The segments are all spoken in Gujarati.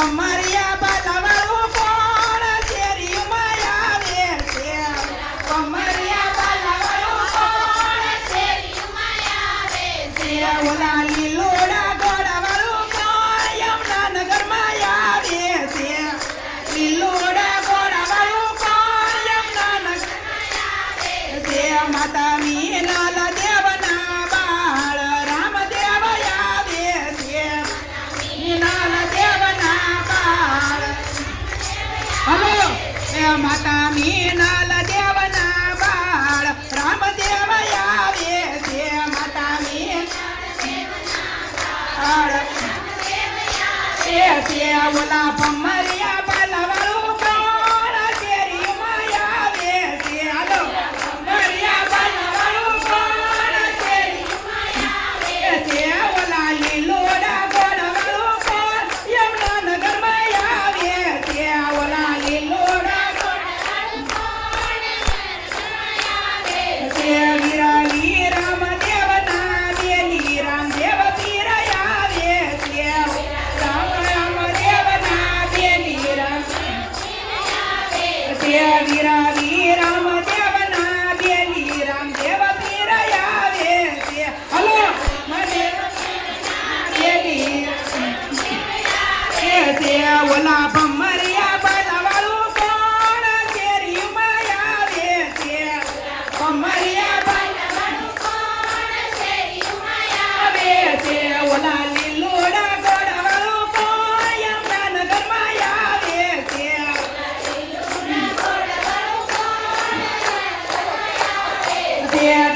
ભમરિયા બાલાવાળું કોણ શેરીમાં આવે છે ભમરિયા બાલાવાળું કોણ શેરીમાં આવે છે ઓલા લીલોડા ઘોડાવાળું કોણ યમુનાનગરમાં આવે છે લીલોડા ઘોડાવાળું કોણ યમુનાનગરમાં આવે છે માતા મીનાલ દેવના બાળ રામદેવ આવે છે મીનાલ દેવના બાળ હલો એ માતા મીનાલ દેવના બાળ રામદેવ આવે છે માતા મીનાલ એ છે ઓલા ભમરિયા બાલાવાળું કોણ શેરીમાં આવે છે હાલો ભમરિયા બાલાવાળું કોણ શેરીમાં આવે છે ઓલા લીલોડા ઘોડાવાળું કોણ યમુનાનગરમાં આવે છે ઓલા લીલોડા ઘોડાવાળું કોણ યમુનાનગરમાં આવે છે વીરા રામદેવના બેલી રામદેવ પીર આવે છે રામદેવના બેલી વીરા રામદેવના બેલી રામદેવ પીર આવે છે હલો મને બેલી છે ઓલા ભમરિયા બાલાવાળું કોણ શેરીમાં આવે છે ભમરિયા બાલાવાળું કોણ શેરીમાં આવે છે ઓલા લીલોડા ઘોડાવાળું કોણ યમુનાનગરમાં આવે છે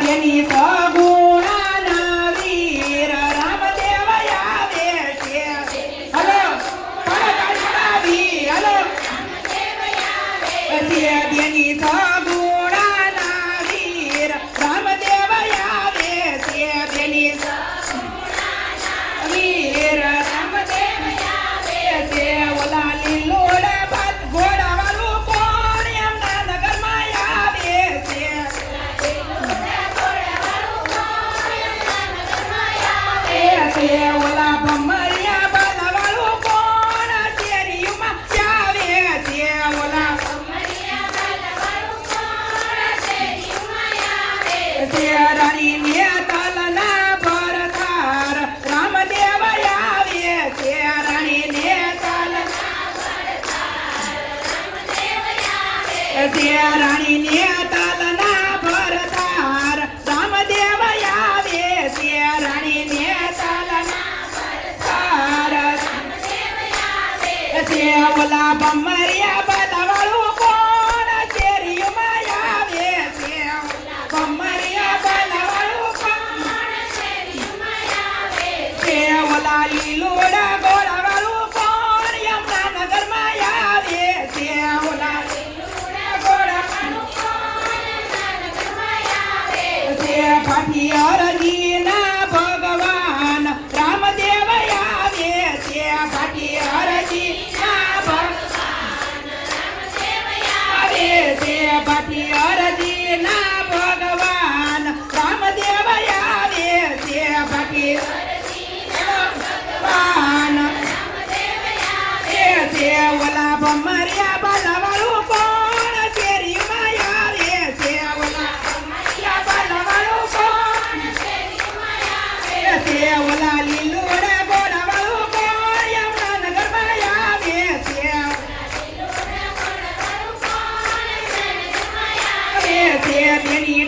બેની સગુણાના વીર રામદેવ આવે છે હલો પડાવી હલો બેની સગુણાના વીર રામદેવ આવે છે બેની વીર રામદેવ આવે છે ઓલા લીલોડા ઘોડાવાળું કોણ યમુનાનગરમાં આવે છે ઓલા ભમરિયા બાલાવાળું કોણ શેરીમાં આવે છે ઓલા ભમરિયા બાલાવાળું કોણ શેરીમાં આવે છે રાણી નેતલના ભરતાર રામદેવ આવે છે રાણી નેતલના ભરતાર રામદેવ આવે છે રાણી નેતલના ભરતાર રામદેવ આવે છે રાણી ઓલા ભમરિયા બાલાવાળું કોણ શેરીમાં આવે છે ભમરિયા બાલાવાળું કોણ શેરીમાં આવે છે ઓલા લીલોડા ઘોડાવાળું કોણ યમુનાનગરમાં આવે છે ઓલા લીલોડા ઘોડાવાળું કોણ યમુનાનગરમાં આવે છે પાઠી અરજીના ભગવાન રામદેવ આવે છે પાઠી અરજી પાઠી અરજીના ભગવાન રામદેવ આવે છે પાઠી ભગવાન છે ઓલા ભમરિયા બાલાવાળું કોણ શેરીમાં આવે છે ઓલા ભમરિયા બાલાવાળું કોણ શેરીમાં આવે છે ઓલા લીલોડા ઘોડાવાળું કોણ યમુનાનગરમાં આવે છે બેની